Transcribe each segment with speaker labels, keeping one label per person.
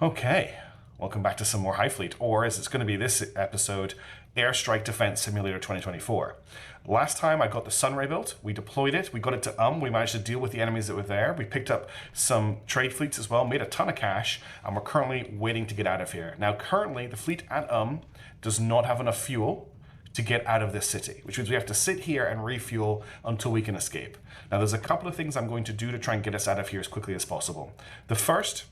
Speaker 1: Okay, welcome back to some more Highfleet, or as it's going to be this episode, Airstrike Defense Simulator 2024. Last time I got the Sunray built, we deployed it, we got it to we managed to deal with the enemies that were there, we picked up some trade fleets as well, made a ton of cash, and we're currently waiting to get out of here. Now currently, the fleet at does not have enough fuel to get out of this city, which means we have to sit here and refuel until we can escape. Now there's a couple of things I'm going to do to try and get us out of here as quickly as possible. The first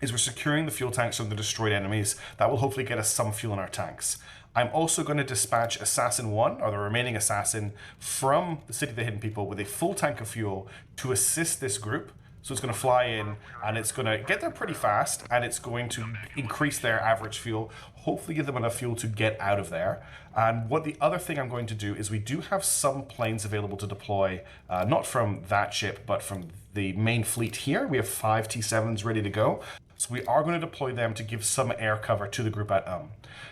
Speaker 1: is we're securing the fuel tanks from the destroyed enemies. That will hopefully get us some fuel in our tanks. I'm also going to dispatch Assassin 1, or the remaining assassin, from the City of the Hidden People with a full tank of fuel to assist this group. So it's going to fly in, and it's going to get there pretty fast, and it's going to increase their average fuel, hopefully give them enough fuel to get out of there. And what the other thing I'm going to do is we do have some planes available to deploy, not from that ship, but from the main fleet here. We have 5 T7s ready to go. So we are going to deploy them to give some air cover to the group at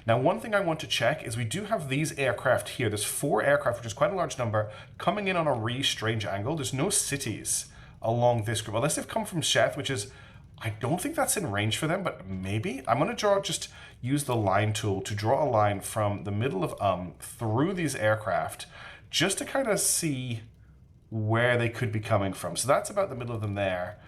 Speaker 1: Now, one thing I want to check is we do have these aircraft here. There's 4 aircraft, which is quite a large number, coming in on a really strange angle. There's no cities along this group, unless they've come from Sheth, which is, I don't think that's in range for them, but maybe. I'm going to just use the line tool to draw a line from the middle of through these aircraft, just to kind of see where they could be coming from. So that's about the middle of them there.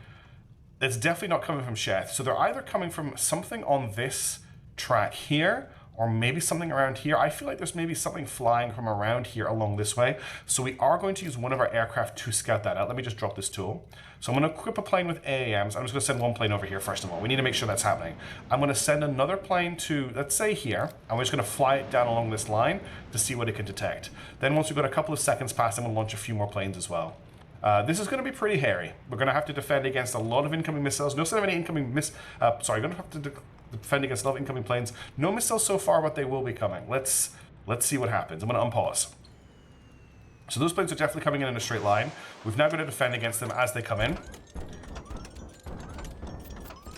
Speaker 1: It's definitely not coming from Sheth. So they're either coming from something on this track here, or maybe something around here. I feel like there's maybe something flying from around here along this way. So we are going to use one of our aircraft to scout that out. Let me just drop this tool. So I'm going to equip a plane with AAMs. I'm just going to send one plane over here first of all. We need to make sure that's happening. I'm going to send another plane to, let's say here, and we're just going to fly it down along this line to see what it can detect. Then once we've got a couple of seconds past, I'm going to launch a few more planes as well. This is going to be pretty hairy. We're going to have to defend against a lot of incoming missiles. No sign of any incoming we're going to have to defend against a lot of incoming planes. No missiles so far, but they will be coming. Let's see what happens. I'm going to unpause. So those planes are definitely coming in a straight line. We've now got to defend against them as they come in.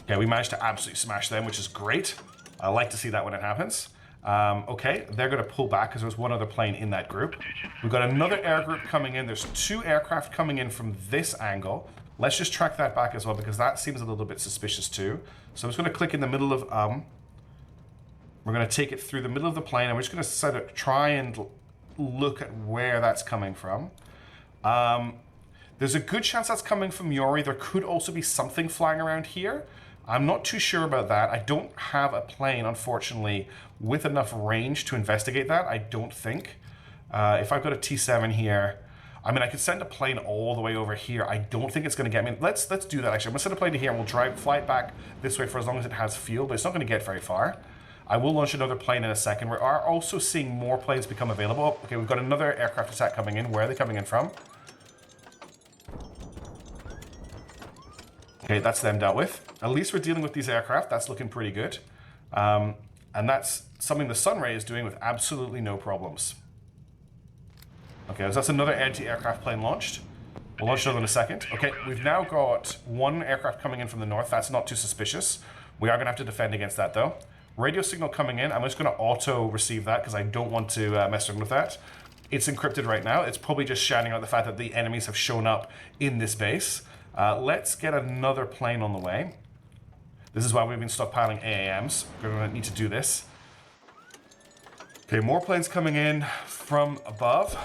Speaker 1: Okay, we managed to absolutely smash them, which is great. I like to see that when it happens. Okay, they're going to pull back because there's one other plane in that group. We've got another air group coming in. There's 2 aircraft coming in from this angle. Let's just track that back as well, because that seems a little bit suspicious too. So I'm just going to click in the middle of we're going to take it through the middle of the plane, and we're just going to sort of try and look at where that's coming from. There's a good chance that's coming from Yori. There could also be something flying around here. I'm not too sure about that. I don't have a plane, unfortunately, with enough range to investigate that, I don't think. If I've got a T7 here, I mean, I could send a plane all the way over here. I don't think it's going to get me. Let's do that, actually. I'm going to send a plane to here, and we'll fly it back this way for as long as it has fuel, but it's not going to get very far. I will launch another plane in a second. We are also seeing more planes become available. Okay, we've got another aircraft attack coming in. Where are they coming in from? Okay, that's them dealt with. At least we're dealing with these aircraft. That's looking pretty good. And that's something the Sunray is doing with absolutely no problems. Okay, so that's another anti-aircraft plane launched. We'll launch another in a second. Okay, we've now got 1 aircraft coming in from the north. That's not too suspicious. We are going to have to defend against that, though. Radio signal coming in. I'm just going to auto-receive that because I don't want to mess around with that. It's encrypted right now. It's probably just shouting out the fact that the enemies have shown up in this base. Let's get another plane on the way. This is why we've been stockpiling AAMs. We're going to need to do this. Okay, more planes coming in from above.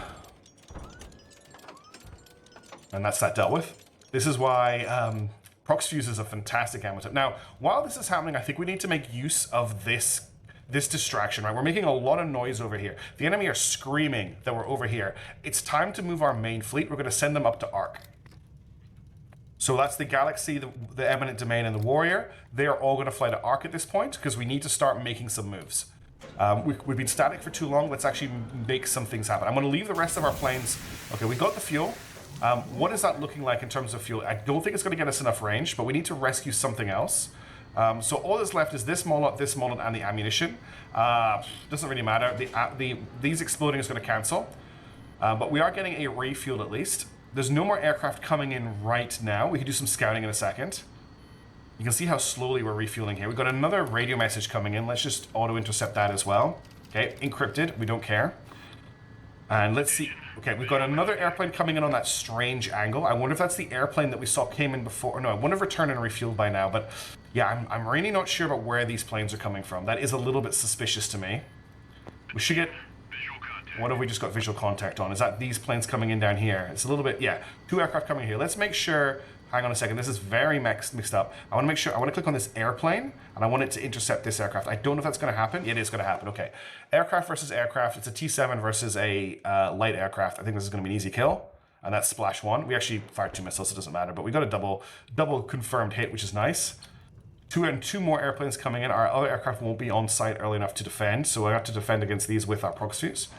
Speaker 1: And that's that dealt with. This is why Prox Fuse is a fantastic ammo type. Now, while this is happening, I think we need to make use of this distraction, right? We're making a lot of noise over here. The enemy are screaming that we're over here. It's time to move our main fleet. We're going to send them up to Arc. So that's the Galaxy, the Eminent Domain, and the Warrior. They are all going to fly to Arc at this point because we need to start making some moves. We've been static for too long. Let's actually make some things happen. I'm going to leave the rest of our planes. Okay, we got the fuel. What is that looking like in terms of fuel? I don't think it's going to get us enough range, but we need to rescue something else. So all that's left is this mollet, and the ammunition. Doesn't really matter. These exploding is going to cancel. But we are getting a refuel at least. There's no more aircraft coming in right now. We can do some scouting in a second. You can see how slowly we're refueling here. We've got another radio message coming in. Let's just auto-intercept that as well. Okay, encrypted. We don't care. And let's see. Okay, we've got another airplane coming in on that strange angle. I wonder if that's the airplane that we saw came in before. No, I wonder if returned and refueled by now. But yeah, I'm really not sure about where these planes are coming from. That is a little bit suspicious to me. We should get... What have we just got visual contact on? Is that these planes coming in down here? It's a little bit... Yeah, 2 aircraft coming here. Let's make sure... Hang on a second. This is very mixed up. I want to make sure... I want to click on this airplane, and I want it to intercept this aircraft. I don't know if that's going to happen. It is going to happen. Okay. Aircraft versus aircraft. It's a T-7 versus a light aircraft. I think this is going to be an easy kill. And that's splash 1. We actually fired 2 missiles. So it doesn't matter. But we got a double confirmed hit, which is nice. 2 more airplanes coming in. Our other aircraft won't be on site early enough to defend. So I have to defend against these with our proxies.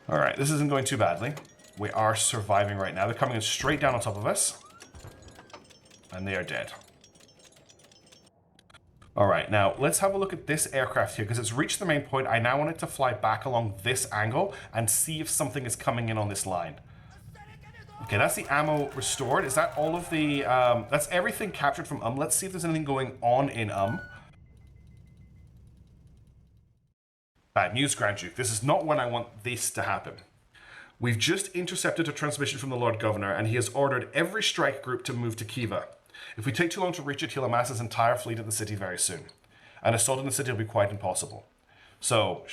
Speaker 1: All right. This isn't going too badly. We are surviving right now. They're coming in straight down on top of us. And they are dead. All right, now let's have a look at this aircraft here because it's reached the main point. I now want it to fly back along this angle and see if something is coming in on this line. Okay, that's the ammo restored. Is that all of the... that's everything captured from Let's see if there's anything going on in Bad news, Grand Duke. This is not when I want this to happen. We've just intercepted a transmission from the Lord Governor, and he has ordered every strike group to move to Kiva. If we take too long to reach it, he'll amass his entire fleet at the city very soon. An assault in the city will be quite impossible. So,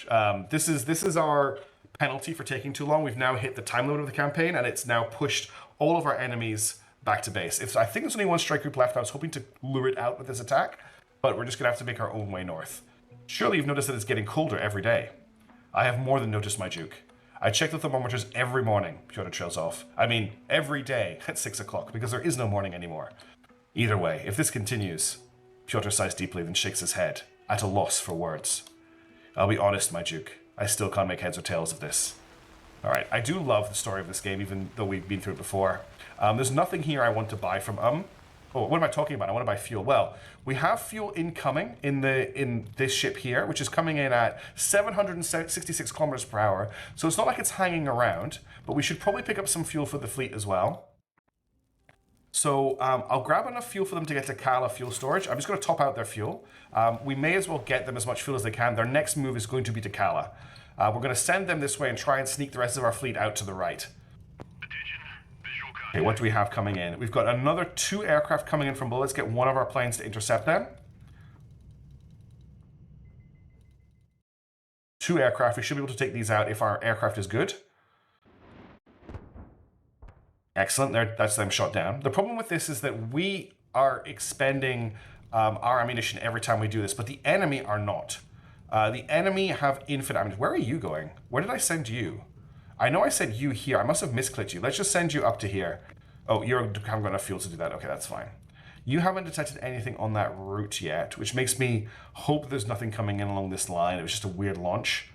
Speaker 1: this is our penalty for taking too long. We've now hit the time limit of the campaign, and it's now pushed all of our enemies back to base. I think there's only 1 strike group left. I was hoping to lure it out with this attack, but we're just going to have to make our own way north. Surely you've noticed that it's getting colder every day. I have more than noticed, my Duke. I check the thermometers every morning, Pyotr trails off. I mean, every day at 6 o'clock, because there is no morning anymore. Either way, if this continues, Pyotr sighs deeply, then shakes his head, at a loss for words. I'll be honest, my Duke. I still can't make heads or tails of this. Alright, I do love the story of this game, even though we've been through it before. There's nothing here I want to buy from Oh, what am I talking about? I want to buy fuel. Well, we have fuel incoming in this ship here, which is coming in at 766 kilometers per hour. So it's not like it's hanging around, but we should probably pick up some fuel for the fleet as well. So I'll grab enough fuel for them to get to Kala fuel storage. I'm just going to top out their fuel. We may as well get them as much fuel as they can. Their next move is going to be to Kala. We're going to send them this way and try and sneak the rest of our fleet out to the right. Okay, what do we have coming in? We've got another 2 aircraft coming in from below. Let's get one of our planes to intercept them. 2 aircraft. We should be able to take these out if our aircraft is good. Excellent. That's them shot down. The problem with this is that we are expending our ammunition every time we do this, but the enemy are not. The enemy have infinite ammunition. Where are you going? Where did I send you? I know I said you here. I must have misclicked you. Let's just send you up to here. Oh, you haven't got enough fuel to do that. Okay, that's fine. You haven't detected anything on that route yet, which makes me hope there's nothing coming in along this line. It was just a weird launch.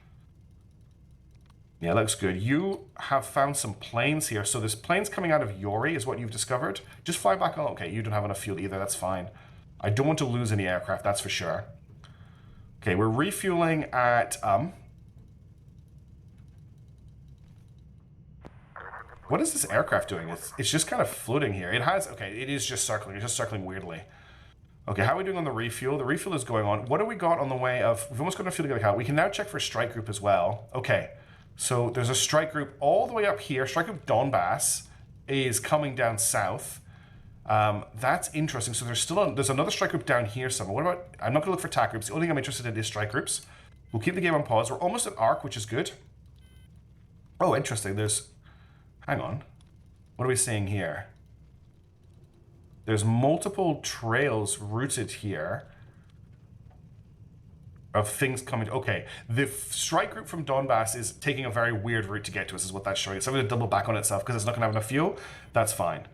Speaker 1: Yeah, looks good. You have found some planes here. So there's planes coming out of Yori is what you've discovered. Just fly back on. Okay, you don't have enough fuel either. That's fine. I don't want to lose any aircraft, that's for sure. Okay, we're refueling at... What is this aircraft doing? It's just kind of floating here. It has... Okay, it is just circling. It's just circling weirdly. Okay, how are we doing on the refuel? The refuel is going on. What do we got on the way of... We've almost got enough fuel to get a car. We can now check for strike group as well. Okay, so there's a strike group all the way up here. Strike group Donbass is coming down south. That's interesting. So there's another strike group down here somewhere. What about... I'm not going to look for attack groups. The only thing I'm interested in is strike groups. We'll keep the game on pause. We're almost at Arc, which is good. Oh, interesting. There's... Hang on. What are we seeing here? There's multiple trails routed here of things coming. Okay, the strike group from Donbass is taking a very weird route to get to us, is what that's showing. It's going to double back on itself because it's not going to have enough fuel. That's fine.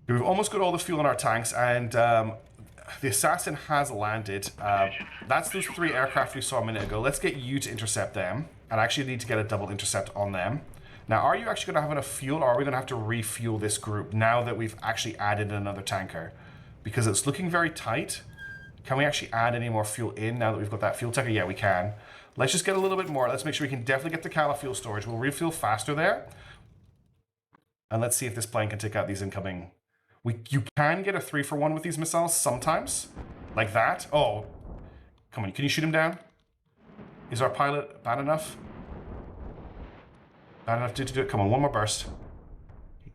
Speaker 1: We've almost got all the fuel in our tanks, and the assassin has landed. That's those 3 aircraft we saw a minute ago. Let's get you to intercept them. And I actually need to get a double intercept on them. Now, are you actually going to have enough fuel, or are we going to have to refuel this group now that we've actually added another tanker? Because it's looking very tight. Can we actually add any more fuel in now that we've got that fuel tanker? Yeah, we can. Let's just get a little bit more. Let's make sure we can definitely get the Kala fuel storage. We'll refuel faster there. And let's see if this plane can take out these incoming... You can get a 3-for-1 with these missiles sometimes. Like that. Oh, come on. Can you shoot him down? Is our pilot bad enough? Bad enough to do it. Come on, one more burst.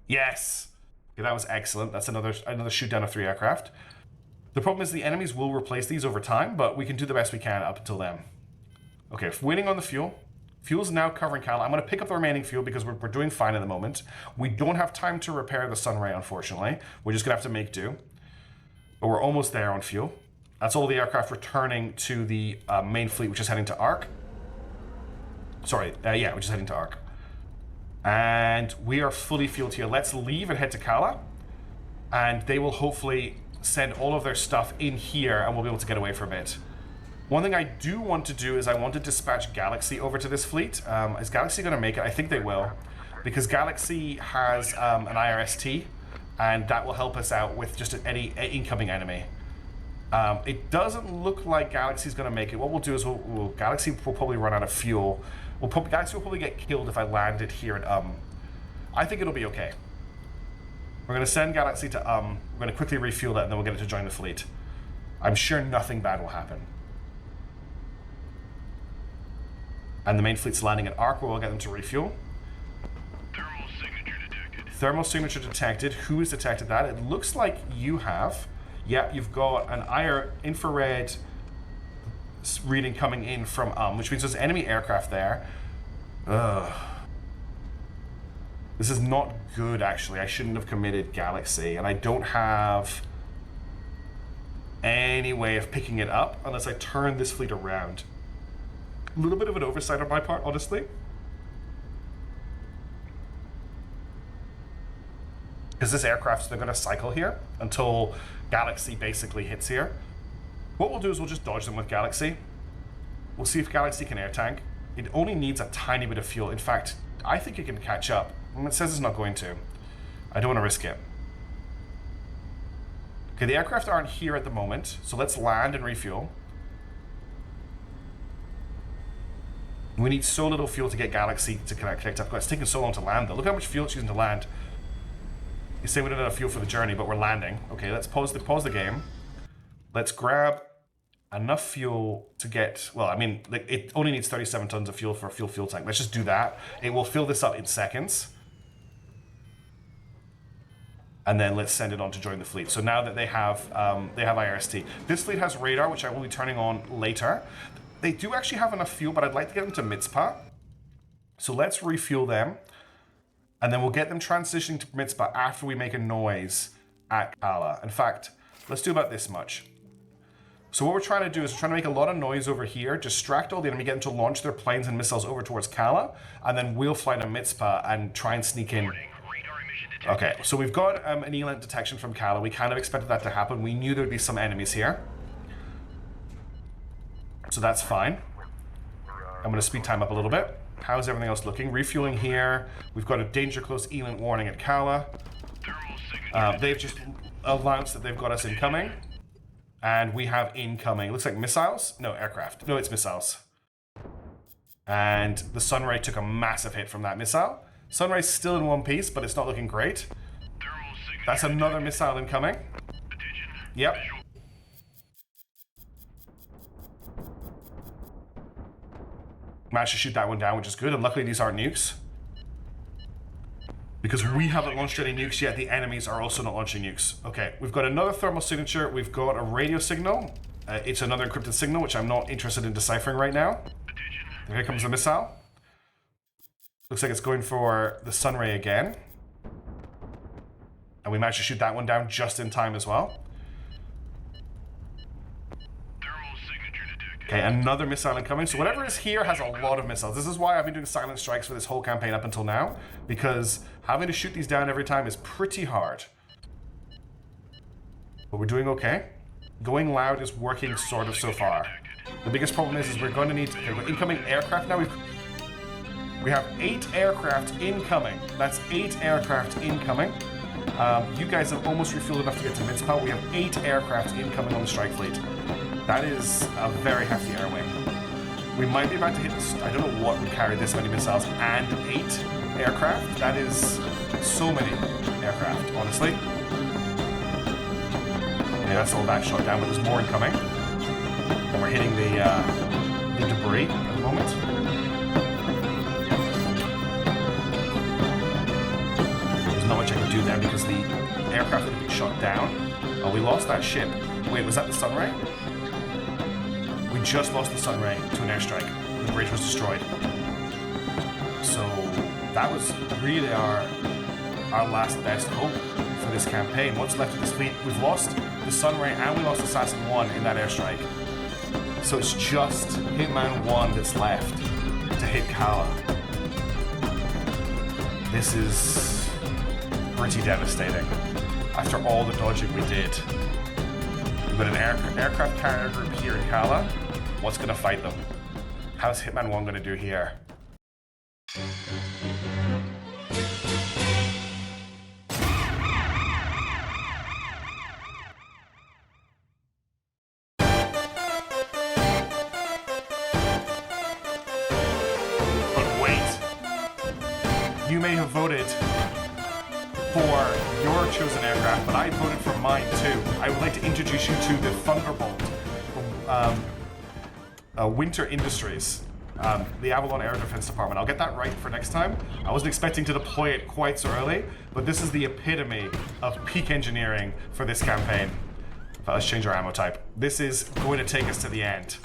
Speaker 1: Yes! Okay, that was excellent. That's another shoot down of 3 aircraft. The problem is the enemies will replace these over time, but we can do the best we can up until then. Okay, waiting on the fuel. Fuel's now covering Kala. I'm going to pick up the remaining fuel because we're doing fine at the moment. We don't have time to repair the Sunray, unfortunately. We're just going to have to make do. But we're almost there on fuel. That's all the aircraft returning to the main fleet, which is heading to Ark. Sorry, yeah, which is heading to Ark. And we are fully fueled here. Let's leave and head to Kala. And they will hopefully send all of their stuff in here and we'll be able to get away for a bit. One thing I do want to do is I want to dispatch Galaxy over to this fleet. Is Galaxy going to make it? I think they will. Because Galaxy has an IRST, and that will help us out with just any incoming enemy. It doesn't look like Galaxy's going to make it. What we'll do is Galaxy will probably run out of fuel. Galaxy will probably get killed if I land it here at I think it'll be okay. We're going to send Galaxy to We're going to quickly refuel that, and then we'll get it to join the fleet. I'm sure nothing bad will happen. And the main fleet's landing at Ark, where we'll get them to refuel.
Speaker 2: Thermal signature detected.
Speaker 1: Thermal signature detected. Who has detected that? It looks like you have. Yeah, you've got an infrared reading coming in from which means there's enemy aircraft there. Ugh. This is not good, actually. I shouldn't have committed Galaxy, and I don't have any way of picking it up unless I turn this fleet around. A little bit of an oversight on my part, honestly. Because this aircraft, they're going to cycle here until Galaxy basically hits here. What we'll do is we'll just dodge them with Galaxy. We'll see if Galaxy can air tank. It only needs a tiny bit of fuel. In fact, I think it can catch up. It says it's not going to. I don't want to risk it. Okay, the aircraft aren't here at the moment, so let's land and refuel. We need so little fuel to get Galaxy to connect up. It's taking so long to land, though. Look how much fuel it's using to land. You say we don't have enough fuel for the journey, but we're landing. Okay, let's pause the game. Let's grab enough fuel to get... Well, I mean, like, it only needs 37 tons of fuel for a fuel tank. Let's just do that. It will fill this up in seconds. And then let's send it on to join the fleet. So now that they have IRST. This fleet has radar, which I will be turning on later. They do actually have enough fuel, but I'd like to get them to Mitzpah. So let's refuel them. And then we'll get them transitioning to Mitzpah after we make a noise at Kala. In fact, let's do about this much. So what we're trying to do is we're trying to make a lot of noise over here, distract all the enemy, get them to launch their planes and missiles over towards Kala, and then we'll fly to Mitzpah and try and sneak in. Okay, so we've got an ELANT detection from Kala. We kind of expected that to happen. We knew there would be some enemies here. So that's fine. I'm going to speed time up a little bit. How's everything else looking? Refueling here. We've got a danger close ELANT warning at Kala. They've just announced that they've got us incoming. And we have incoming. Looks like missiles? No, aircraft. No, it's missiles. And the Sunray took a massive hit from that missile. Sunray's still in one piece, but it's not looking great. That's another missile incoming. Yep. Managed to shoot that one down, which is good. And luckily these aren't nukes. Because we haven't launched any nukes yet, the enemies are also not launching nukes. Okay, we've got another thermal signature. We've got a radio signal. It's another encrypted signal, which I'm not interested in deciphering right now. Here comes the missile. Looks like it's going for the Sunray again. And we managed to shoot that one down just in time as well. Okay, another missile incoming. So whatever is here has a lot of missiles. This is why I've been doing silent strikes for this whole campaign up until now, because having to shoot these down every time is pretty hard. But we're doing okay. Going loud is working sort of so far. The biggest problem is we're going to need incoming aircraft now. We have 8 aircraft incoming. That's 8 aircraft incoming. You guys have almost refueled enough to get to Mitzpah. We have 8 aircraft incoming on the strike fleet. That is a very hefty air wing. We might be about to hit this. I don't know what would carry this many missiles and 8 aircraft. That is so many aircraft, honestly. Yeah, that's all that shot down, but there's more incoming. And we're hitting the debris at the moment. much I could do there because the aircraft had been shot down. Oh, we lost that ship. Wait, was that the Sunray? We just lost the Sunray to an airstrike. The bridge was destroyed. So that was really our last best hope for this campaign. What's left of this fleet? We've lost the Sunray and we lost Assassin 1 in that airstrike. So it's just Hitman 1 that's left to hit Kala. This is pretty devastating. After all the dodging we did. We've got an aircraft carrier group here in Kala. What's going to fight them? How's Hitman 1 going to do here? You may have voted for your chosen aircraft, but I voted for mine too. I would like to introduce you to the Thunderbolt from Winter Industries, the Avalon Air Defense Department. I'll get that right for next time. I wasn't expecting to deploy it quite so early, but this is the epitome of peak engineering for this campaign. Let's change our ammo type. This is going to take us to the end.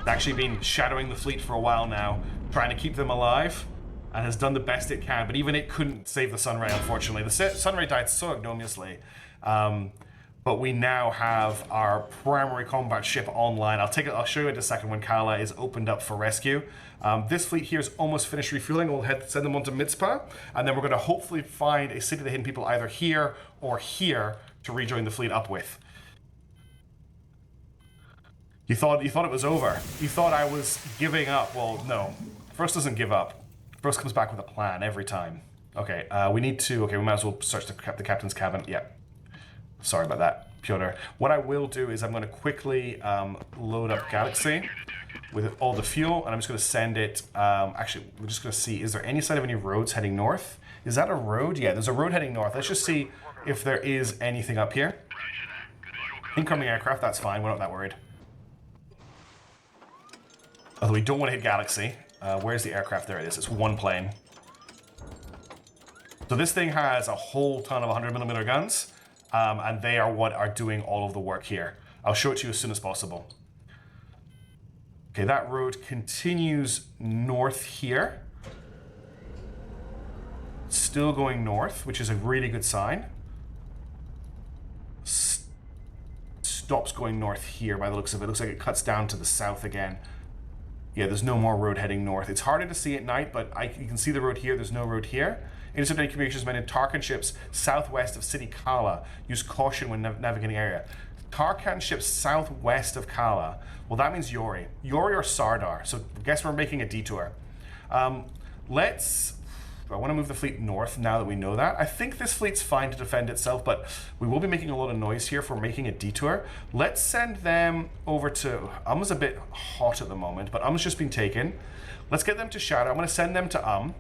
Speaker 1: Actually been shadowing the fleet for a while now, trying to keep them alive, and has done the best it can, but even it couldn't save the Sunray, unfortunately. The Sunray died so ignominiously, but we now have our primary combat ship online. I'll show you in a second when Kala is opened up for rescue. This fleet here is almost finished refueling. We'll send them on to Mizpah, and then we're going to hopefully find a City of the Hidden People either here or here to rejoin the fleet up with. You thought it was over. You thought I was giving up. Well, no. Frost doesn't give up. Frost comes back with a plan every time. Okay, we need to... Okay, we might as well search the captain's cabin. Yeah. Sorry about that, Piotr. What I will do is I'm going to quickly load up Galaxy with all the fuel, and I'm just going to send it... actually, we're just going to see, is there any sign of any roads heading north? Is that a road? Yeah, there's a road heading north. Let's just see if there is anything up here. Incoming aircraft, that's fine. We're not that worried. Although we don't want to hit Galaxy. Where's the aircraft? There it is. It's one plane. So this thing has a whole ton of 100mm guns, and they are what are doing all of the work here. I'll show it to you as soon as possible. Okay, that road continues north here. Still going north, which is a really good sign. Stops going north here by the looks of it. Looks like it cuts down to the south again. Yeah, there's no more road heading north. It's harder to see at night, but you can see the road here. There's no road here. Intercepting communications meant in Tarkan ships southwest of City Kala. Use caution when navigating area. Tarkan ships southwest of Kala. Well, that means Yori. Yori or Sardar. So I guess we're making a detour. I want to move the fleet north now that we know that. I think this fleet's fine to defend itself, but we will be making a lot of noise here if we're making a detour. Let's send them over to... Um's a bit hot at the moment, but Um's just been taken. Let's get them to Shadow. I'm going to send them to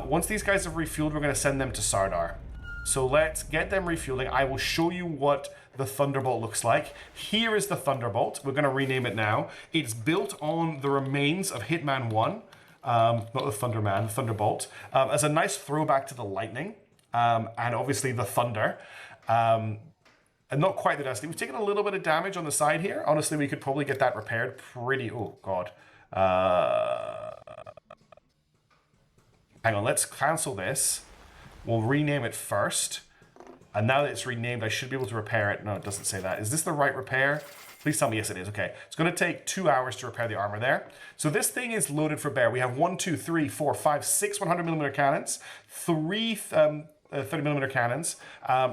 Speaker 1: once these guys have refueled, we're going to send them to Sardar. So let's get them refueling. I will show you what the Thunderbolt looks like. Here is the Thunderbolt. We're going to rename it now. It's built on the remains of Hitman 1. Not the Thunderman, the Thunderbolt, as a nice throwback to the lightning, and obviously the thunder, and not quite the density. We've taken a little bit of damage on the side here. Honestly, we could probably get that repaired pretty... Oh, God. Hang on, let's cancel this. We'll rename it first. And now that it's renamed, I should be able to repair it. No, it doesn't say that. Is this the right repair? Please tell me yes, it is. Okay. It's going to take 2 hours to repair the armor there. So this thing is loaded for bear. We have 1, 2, 3, 4, 5, 6 100mm cannons, 3 30mm cannons.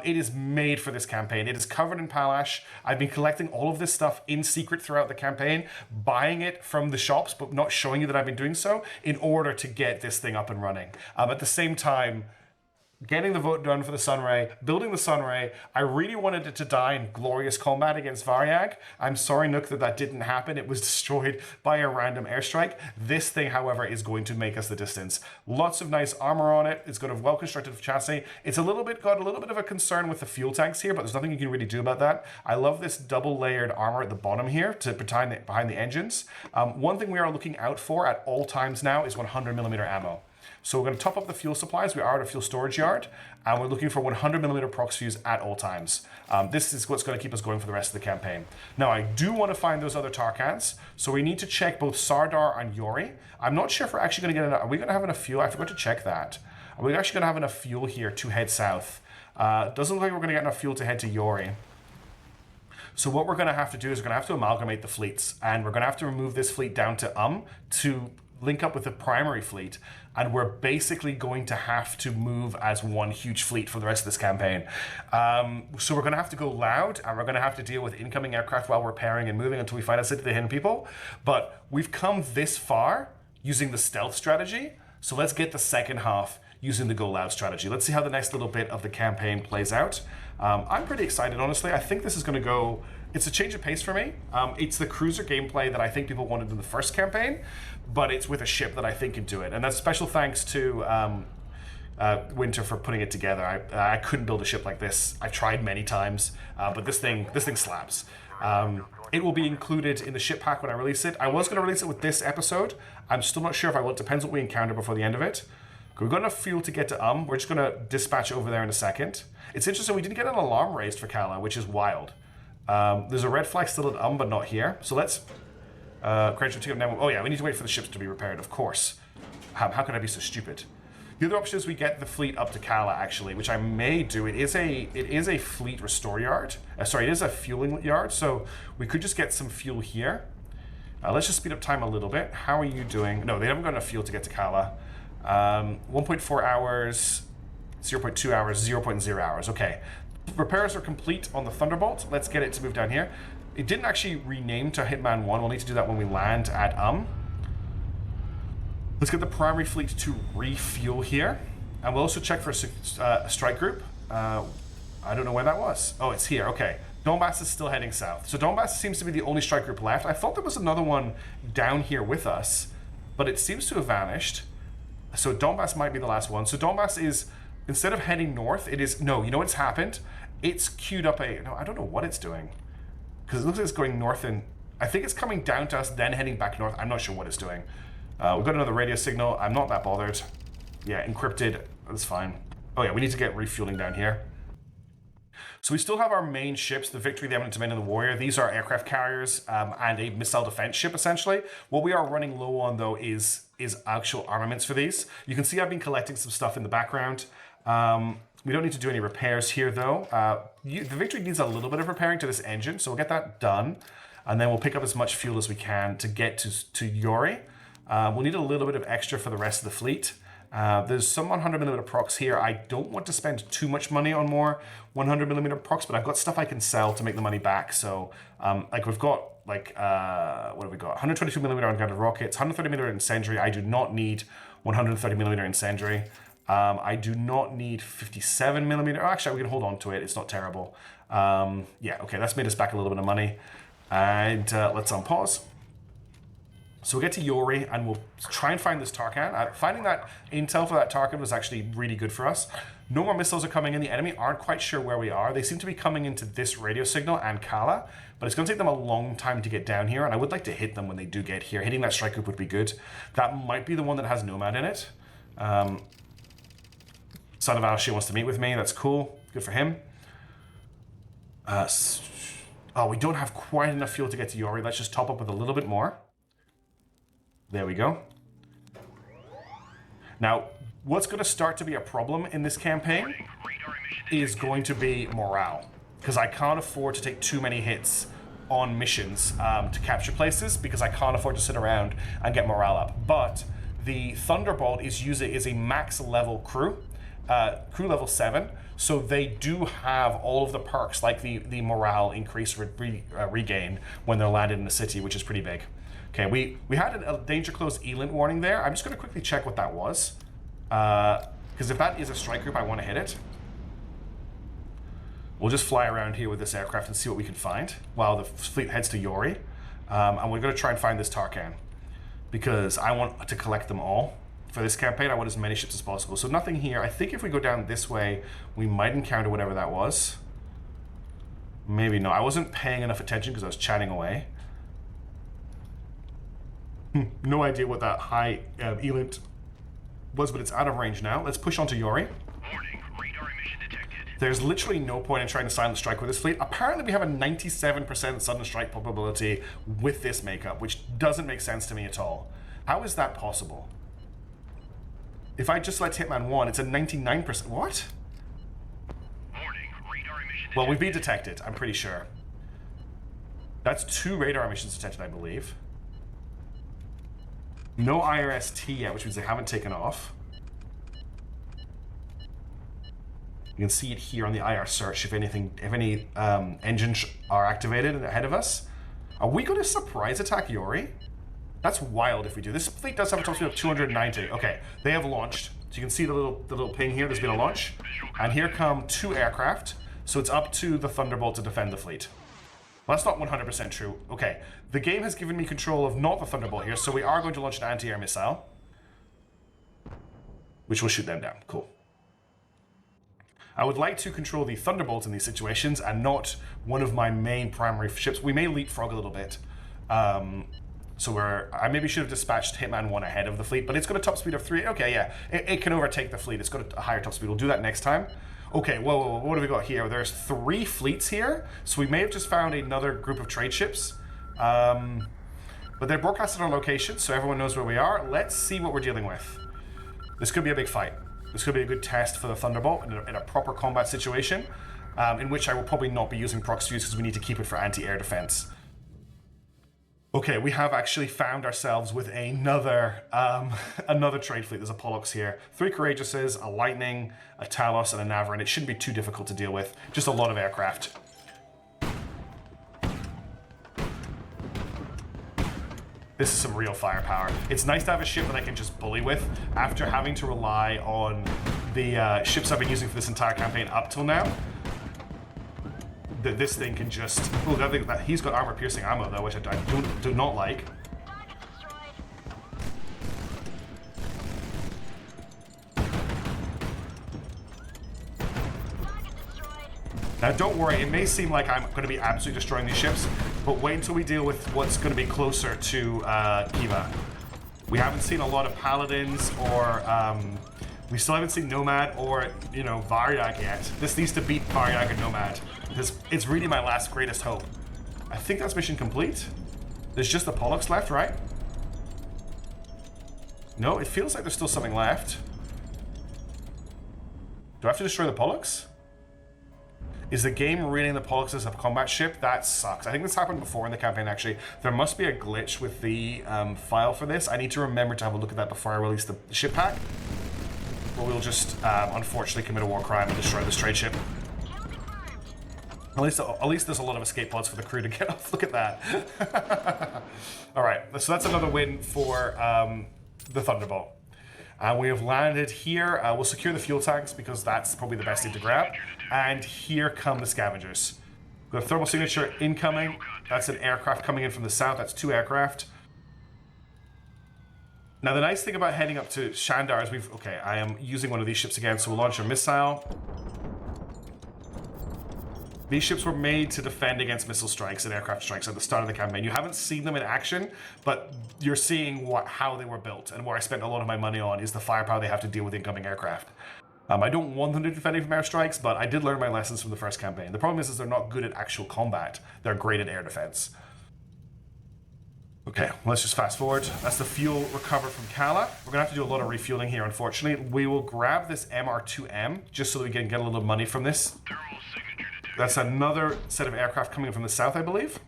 Speaker 1: It is made for this campaign. It is covered in Palash. I've been collecting all of this stuff in secret throughout the campaign, buying it from the shops, but not showing you that I've been doing so in order to get this thing up and running. At the same time, getting the vote done for the Sunray, building the Sunray. I really wanted it to die in glorious combat against Variag. I'm sorry, Nook, that didn't happen. It was destroyed by a random airstrike. This thing, however, is going to make us the distance. Lots of nice armor on it. It's got a well-constructed chassis. It's got a little bit of a concern with the fuel tanks here, but there's nothing you can really do about that. I love this double-layered armor at the bottom here to behind the engines. One thing we are looking out for at all times now is 100mm ammo. So we're going to top up the fuel supplies. We are at a fuel storage yard, and we're looking for 100mm prox fuse at all times. This is what's going to keep us going for the rest of the campaign. Now, I do want to find those other Tarkans, so we need to check both Sardar and Yori. I'm not sure if we're actually going to get enough. Are we going to have enough fuel? I forgot to check that. Are we actually going to have enough fuel here to head south? Doesn't look like we're going to get enough fuel to head to Yori. So what we're going to have to do is we're going to have to amalgamate the fleets, and we're going to have to remove this fleet down to to link up with the primary fleet, and we're basically going to have to move as one huge fleet for the rest of this campaign. So we're going to have to go loud, and we're going to have to deal with incoming aircraft while repairing and moving until we find a city to hidden people. But we've come this far using the stealth strategy, so let's get the second half using the go loud strategy. Let's see how the next little bit of the campaign plays out. I'm pretty excited, honestly. I think this is going to go... It's a change of pace for me. It's the cruiser gameplay that I think people wanted in the first campaign, but it's with a ship that I think can do it. And that's special thanks to Winter for putting it together. I couldn't build a ship like this. I tried many times, but this thing slaps. It will be included in the ship pack when I release it. I was going to release it with this episode. I'm still not sure if I will. It depends what we encounter before the end of it. We've got enough fuel to get to We're just going to dispatch over there in a second. It's interesting, we didn't get an alarm raised for Kala, which is wild. There's a red flag still at but not here. So let's... oh yeah, we need to wait for the ships to be repaired, of course. How can I be so stupid? The other option is we get the fleet up to Kala, actually, which I may do. It is a fleet restore yard. Sorry, it is a fueling yard, so we could just get some fuel here. Let's just speed up time a little bit. How are you doing? No, they haven't got enough fuel to get to Kala. 1.4 hours, 0.2 hours, 0.0 hours. Okay. Repairs are complete on the Thunderbolt. Let's get it to move down here. It didn't actually rename to Hitman 1. We'll need to do that when we land at Let's get the primary fleet to refuel here. And we'll also check for a strike group. I don't know where that was. Oh, it's here. Okay. Donbass is still heading south. So Donbass seems to be the only strike group left. I thought there was another one down here with us, but it seems to have vanished. So Donbass might be the last one. So Donbass is, instead of heading north, it is... No, you know what's happened? It's queued up a... No, I don't know what it's doing. Because it looks like it's going north and... I think it's coming down to us, then heading back north. I'm not sure what it's doing. We've got another radio signal. I'm not that bothered. Yeah, encrypted. That's fine. Oh yeah, we need to get refueling down here. So we still have our main ships, the Victory, the Eminent Domain, and the Warrior. These are aircraft carriers and a missile defense ship, essentially. What we are running low on, though, is actual armaments for these. You can see I've been collecting some stuff in the background. We don't need to do any repairs here, though. The Victory needs a little bit of repairing to this engine, so we'll get that done. And then we'll pick up as much fuel as we can to get to Yori. We'll need a little bit of extra for the rest of the fleet. There's some 100mm procs here. I don't want to spend too much money on more 100mm procs, but I've got stuff I can sell to make the money back. So, like we've got, like, what have we got? 122mm unguided rockets, 130mm incendiary. I do not need 130mm incendiary. I do not need 57mm. Actually, we can hold on to it. It's not terrible. Yeah, okay, that's made us back a little bit of money. And let's unpause. So we'll get to Yori and we'll try and find this Tarkan. Finding that intel for that Tarkan was actually really good for us. No more missiles are coming in. The enemy aren't quite sure where we are. They seem to be coming into this radio signal and Kala, but it's going to take them a long time to get down here, and I would like to hit them when they do get here. Hitting that strike group would be good. That might be the one that has Nomad in it. Son of Alshir wants to meet with me. That's cool. Good for him. Oh, we don't have quite enough fuel to get to Yori. Let's just top up with a little bit more. There we go. Now, what's going to start to be a problem in this campaign is going to be morale. Because I can't afford to take too many hits on missions to capture places, because I can't afford to sit around and get morale up. But the Thunderbolt is a max level crew, crew level 7, so they do have all of the perks, like the morale increase regain when they're landed in the city, which is pretty big. Okay, we had a danger close Elint warning there. I'm just going to quickly check what that was. Because if that is a strike group, I want to hit it. We'll just fly around here with this aircraft and see what we can find while the fleet heads to Yori. And we're going to try and find this Tarkan. Because I want to collect them all. For this campaign, I want as many ships as possible. So nothing here. I think if we go down this way, we might encounter whatever that was. Maybe not. I wasn't paying enough attention because I was chatting away. No idea what that high Elint was, but it's out of range now. Let's push on to Yori.
Speaker 2: Warning, radar emission detected.
Speaker 1: There's literally no point in trying to silent strike with this fleet. Apparently we have a 97% sudden strike probability with this makeup, which doesn't make sense to me at all. How is that possible? If I just select Hitman 1, it's a 99%. What?
Speaker 2: Warning, radar emission detected.
Speaker 1: Well, we've been detected, I'm pretty sure. That's 2 radar emissions detected, I believe. No IRST yet, which means they haven't taken off. You can see it here on the IR search if any engines are activated ahead of us. Are we going to surprise attack Yori? That's wild if we do. This fleet does have a top speed of 290. Okay, they have launched. So you can see the little ping here. There's been a launch. And here come 2 aircraft. So it's up to the Thunderbolt to defend the fleet. Well, that's not 100% true. Okay, the game has given me control of not the Thunderbolt here, so we are going to launch an anti-air missile. Which will shoot them down. Cool. I would like to control the Thunderbolt in these situations and not one of my main primary ships. We may leapfrog a little bit. So I maybe should have dispatched Hitman 1 ahead of the fleet, but it's got a top speed of 3. Okay, yeah, it can overtake the fleet. It's got a higher top speed. We'll do that next time. Okay, whoa, what have we got here? There's 3 fleets here, so we may have just found another group of trade ships. But they're broadcasted our location, so everyone knows where we are. Let's see what we're dealing with. This could be a big fight. This could be a good test for the Thunderbolt in a proper combat situation, in which I will probably not be using proc fuse because we need to keep it for anti-air defense. Okay, we have actually found ourselves with another trade fleet. There's a Pollux here. 3 Courageouses, a Lightning, a Talos, and a Navarin. It shouldn't be too difficult to deal with. Just a lot of aircraft. This is some real firepower. It's nice to have a ship that I can just bully with after having to rely on the ships I've been using for this entire campaign up till now. This thing can just... Oh, I think that he's got armor-piercing ammo, though, which I do not like. Now, don't worry, it may seem like I'm going to be absolutely destroying these ships, but wait until we deal with what's going to be closer to Kiva. We haven't seen a lot of Paladins, or we still haven't seen Nomad or, you know, Varyag yet. This needs to beat Varyag and Nomad, because it's really my last greatest hope. I think that's mission complete. There's just the Pollux left, right? No, it feels like there's still something left. Do I have to destroy the Pollux? Is the game reading the Pollux as a combat ship? That sucks. I think this happened before in the campaign, actually. There must be a glitch with the file for this. I need to remember to have a look at that before I release the ship pack. Or we'll just, unfortunately, commit a war crime and destroy this trade ship. At least there's a lot of escape pods for the crew to get off. Look at that. All right, so that's another win for the Thunderbolt. We have landed here. We'll secure the fuel tanks because that's probably the best thing to grab. And here come the scavengers. We've got a thermal signature incoming. That's an aircraft coming in from the south. That's 2 aircraft. Now, the nice thing about heading up to Shandar is okay, I am using one of these ships again, so we'll launch a missile. These ships were made to defend against missile strikes and aircraft strikes at the start of the campaign. You haven't seen them in action, but you're seeing how they were built, and where I spent a lot of my money on is the firepower they have to deal with incoming aircraft. I don't want them to defend from airstrikes, but I did learn my lessons from the first campaign. The problem is they're not good at actual combat. They're great at air defense. Okay, let's just fast forward. That's the fuel recovered from Kala. We're gonna have to do a lot of refueling here, unfortunately. We will grab this MR2M, just so that we can get a little money from this.
Speaker 2: Thermal signature detected.
Speaker 1: That's another set of aircraft coming in from the south, I believe.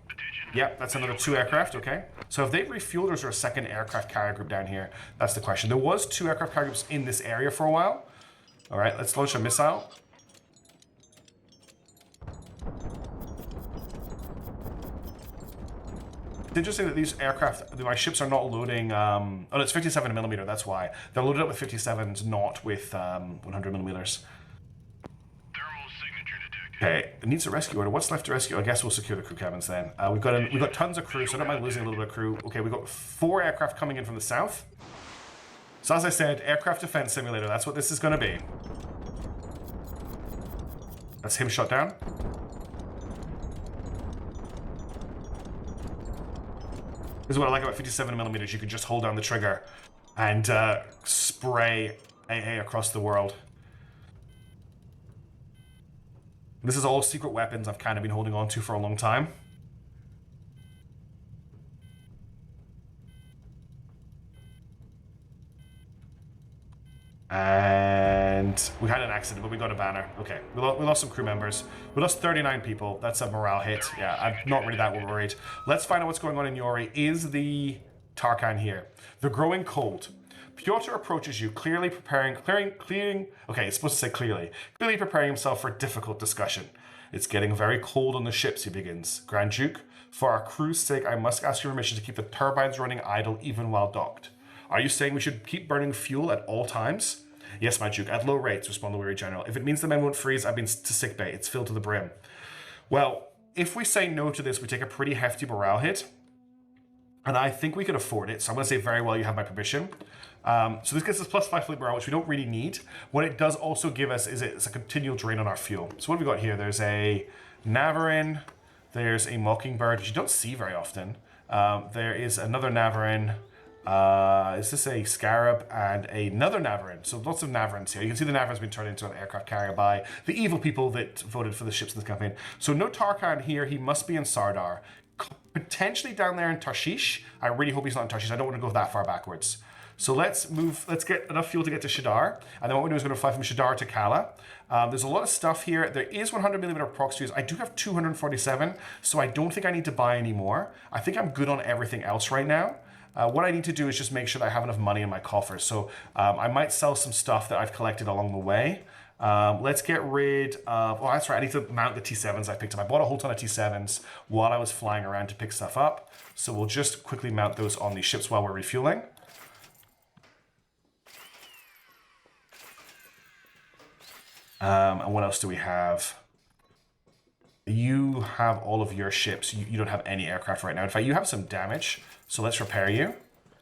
Speaker 1: Yep, that's another 2 aircraft, okay. So if they refueled, or is there a second aircraft carrier group down here? That's the question. There was 2 aircraft carrier groups in this area for a while. All right, let's launch a missile. interesting that these aircraft, my ships are not loading. Oh, no, it's 57mm. That's why they're loaded up with 57s, not with 100mm.
Speaker 2: Thermal signature detected.
Speaker 1: Okay, it needs a rescue order. What's left to rescue? I guess we'll secure the crew cabins then. We've got tons of crew, so I don't mind losing a little bit of crew. Okay, we've got 4 aircraft coming in from the south. So as I said, aircraft defense simulator. That's what this is going to be. That's him shot down. This is what I like about 57mm. You can just hold down the trigger and spray AA across the world. This is all secret weapons I've kind of been holding on to for a long time. And we had an accident, but we got a banner. Okay, we lost some crew members. We lost 39 people. That's a morale hit. Yeah, I'm not really that worried. Let's find out what's going on in Yori. Is the Tarkhan here? The growing cold. Pyotr approaches you, clearly preparing, okay, it's supposed to say clearly preparing himself for a difficult discussion. It's getting very cold on the ships, he begins. Grand Duke, for our crew's sake, I must ask your permission to keep the turbines running idle even while docked. Are you saying we should keep burning fuel at all times? Yes, my Duke, at low rates, respond the weary general. If it means the men won't freeze, I've been to sickbay. It's filled to the brim. Well, if we say no to this, we take a pretty hefty morale hit. And I think we could afford it, so I'm going to say very well, you have my permission. So this gets us +5 fleet morale, which we don't really need. What it does also give us is it's a continual drain on our fuel. So what have we got here? There's a Navarin, there's a Mockingbird, which you don't see very often. There is another Navarin. Is this a Scarab and another Navarin? So lots of Navarins here. You can see the Navarin's been turned into an aircraft carrier by the evil people that voted for the ships in this campaign. So no Tarkhan here. He must be in Sardar. Potentially down there in Tarshish. I really hope he's not in Tarshish. I don't want to go that far backwards. So let's move. Let's get enough fuel to get to Shadar. And then what we do is we're going to fly from Shadar to Kala. There's a lot of stuff here. There is 100mm prox fuse. I do have 247, so I don't think I need to buy any more. I think I'm good on everything else right now. What I need to do is just make sure that I have enough money in my coffers. So I might sell some stuff that I've collected along the way. Let's get rid of... Oh, that's right. I need to mount the T7s I picked up. I bought a whole ton of T7s while I was flying around to pick stuff up. So we'll just quickly mount those on these ships while we're refueling. And what else do we have? You have all of your ships. You don't have any aircraft right now. In fact, you have some damage. So let's repair you.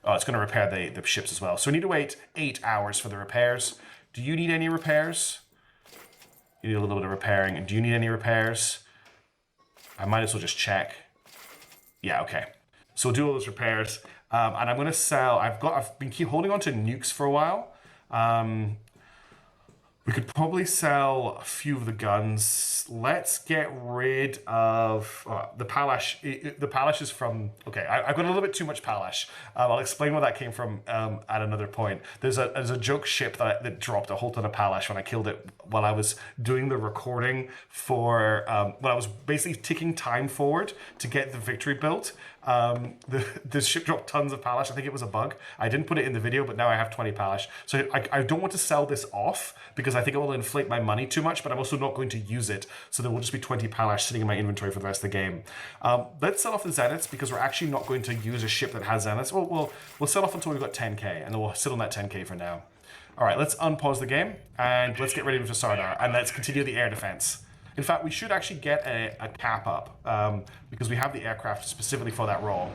Speaker 1: Oh, it's going to repair the ships as well. So we need to wait 8 hours for the repairs. Do you need any repairs? You need a little bit of repairing. Do you need any repairs? I might as well just check. Yeah, okay. So we'll do all those repairs. And I'm going to sell... I've been holding on to nukes for a while. We could probably sell a few of the guns. Let's get rid of the Palash. The Palash is from... Okay, I've got a little bit too much Palash. I'll explain where that came from at another point. There's a joke ship that dropped a whole ton of Palash when I killed it while I was doing the recording for... when I was basically ticking time forward to get the victory built. The ship dropped tons of Palash. I think it was a bug. I didn't put it in the video, but now I have 20 Palash. So I don't want to sell this off because I think it will inflate my money too much, but I'm also not going to use it. So there will just be 20 Palash sitting in my inventory for the rest of the game. Let's sell off the Zeniths because we're actually not going to use a ship that has Zeniths. We'll sell off until we've got 10k, and then we'll sit on that 10k for now. All right, let's unpause the game, and let's get ready for Sardar, and let's continue the air defense. In fact, we should actually get a cap up because we have the aircraft specifically for that role.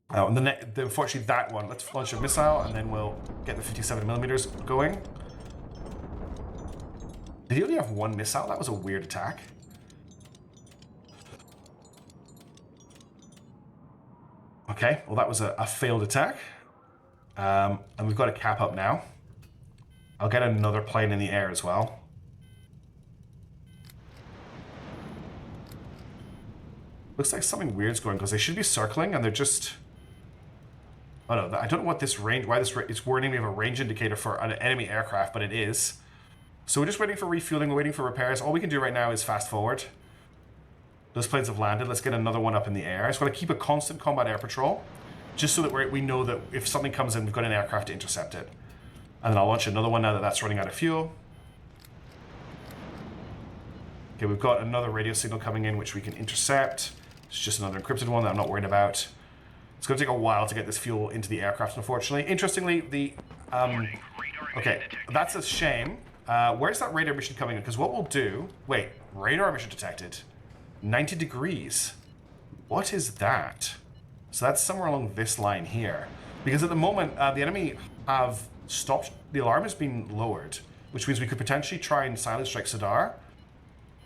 Speaker 1: And unfortunately, that one, let's launch a missile and then we'll get the 57mm going. Did he only have one missile? That was a weird attack. Okay, well, that was a failed attack. And we've got a cap up now. I'll get another plane in the air as well. Looks like something weird's going because they should be circling and they're just... Oh no, I don't know what this range... Why it's warning me of a range indicator for an enemy aircraft, but it is. So we're just waiting for refueling, we're waiting for repairs. All we can do right now is fast forward. Those planes have landed. Let's get another one up in the air. I just want to keep a constant combat air patrol, just so that we know that if something comes in, we've got an aircraft to intercept it. And then I'll launch another one now that that's running out of fuel. Okay, we've got another radio signal coming in, which we can intercept. It's just another encrypted one that I'm not worried about. It's going to take a while to get this fuel into the aircraft, unfortunately. Interestingly, the... okay, that's a shame. Where's that radar mission coming in? Because what we'll do... Wait, radar mission detected. 90 degrees. What is that? So that's somewhere along this line here. Because at the moment, the enemy have stopped... The alarm has been lowered, which means we could potentially try and silent strike Sadar.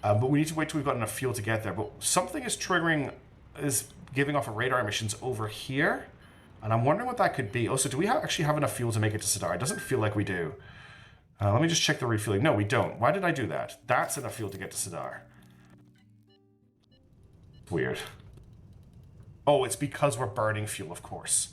Speaker 1: But we need to wait till we've got enough fuel to get there. But something is triggering... is giving off a radar emissions over here. And I'm wondering what that could be. Also, do we actually have enough fuel to make it to Sadar? It doesn't feel like we do. Let me just check the refueling. No, we don't. Why did I do that? That's enough fuel to get to Sadar. Weird. Oh, it's because we're burning fuel, of course.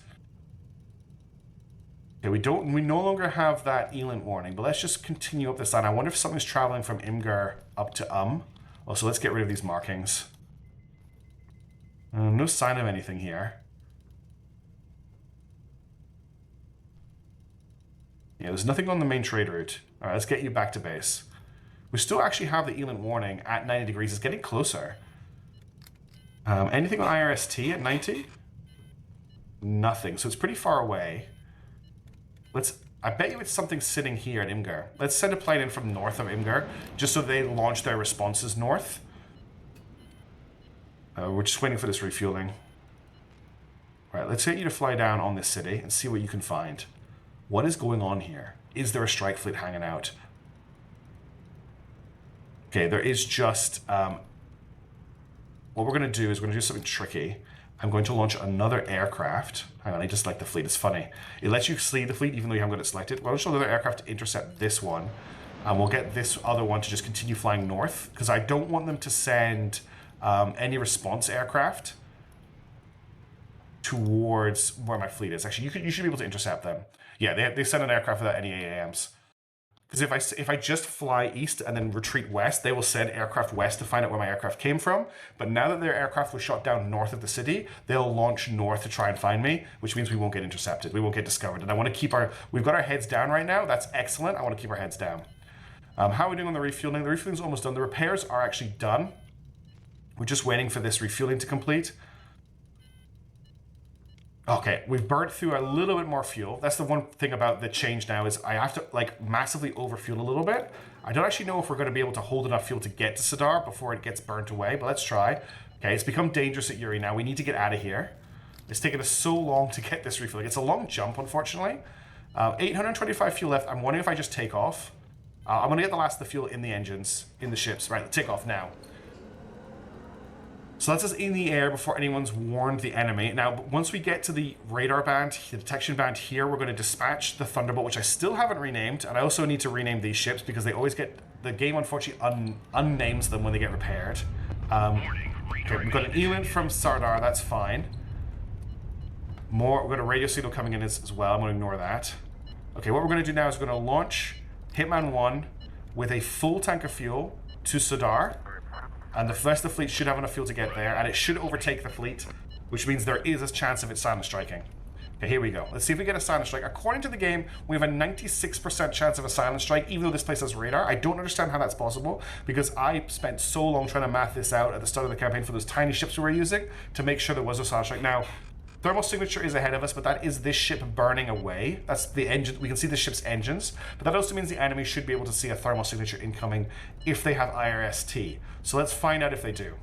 Speaker 1: Okay, we no longer have that Elent warning, but let's just continue up this line. I wonder if something's traveling from Imgur up to Also, let's get rid of these markings. No sign of anything here. Yeah, there's nothing on the main trade route. All right, let's get you back to base. We still actually have the Elent warning at 90 degrees. It's getting closer. Anything on IRST at 90? Nothing. So it's pretty far away. I bet you it's something sitting here at Imgur. Let's send a plane in from north of Imgur, just so they launch their responses north. We're just waiting for this refueling. All right, let's get you to fly down on this city and see what you can find. What is going on here? Is there a strike fleet hanging out? Okay, there is just... what we're going to do is we're going to do something tricky. I'm going to launch another aircraft. Hang on, I just select the fleet. It's funny. It lets you see the fleet even though you haven't got it selected. We'll launch another aircraft to intercept this one. And we'll get this other one to just continue flying north. Because I don't want them to send any response aircraft towards where my fleet is. Actually, you should be able to intercept them. Yeah, they send an aircraft without any AAMs. Because if I just fly east and then retreat west, they will send aircraft west to find out where my aircraft came from. But now that their aircraft was shot down north of the city, they'll launch north to try and find me, which means we won't get intercepted. We won't get discovered. And I want to keep we've got our heads down right now. That's excellent. I want to keep our heads down. How are we doing on the refueling? The refueling's almost done. The repairs are actually done. We're just waiting for this refueling to complete. Okay, we've burnt through a little bit more fuel. That's the one thing about the change now is I have to like massively overfuel a little bit. I don't actually know if we're going to be able to hold enough fuel to get to Sadar before it gets burnt away, but let's try. Okay, it's become dangerous at Yuri now. We need to get out of here. It's taken us so long to get this refueling. It's a long jump, unfortunately. 825 fuel left. I'm wondering if I just take off. I'm going to get the last of the fuel in the engines, in the ships. Right, take off now. So that's us in the air before anyone's warned the enemy. Now, once we get to the radar band, the detection band here, we're going to dispatch the Thunderbolt, which I still haven't renamed. And I also need to rename these ships because they always get... The game, unfortunately, unnames them when they get repaired. Okay, we've got an Elent from Sardar. That's fine. We've got a radio signal coming in as well. I'm going to ignore that. Okay, what we're going to do now is we're going to launch Hitman 1 with a full tank of fuel to Sadar. And the rest of the fleet should have enough fuel to get there, and it should overtake the fleet, which means there is a chance of it silent striking. Okay, here we go. Let's see if we get a silent strike. According to the game, we have a 96% chance of a silent strike, even though this place has radar. I don't understand how that's possible, because I spent so long trying to math this out at the start of the campaign for those tiny ships we were using to make sure there was a silent strike. Now, thermal signature is ahead of us, but that is this ship burning away. That's the engine. We can see the ship's engines, but that also means the enemy should be able to see a thermal signature incoming if they have IRST. So let's find out if they do.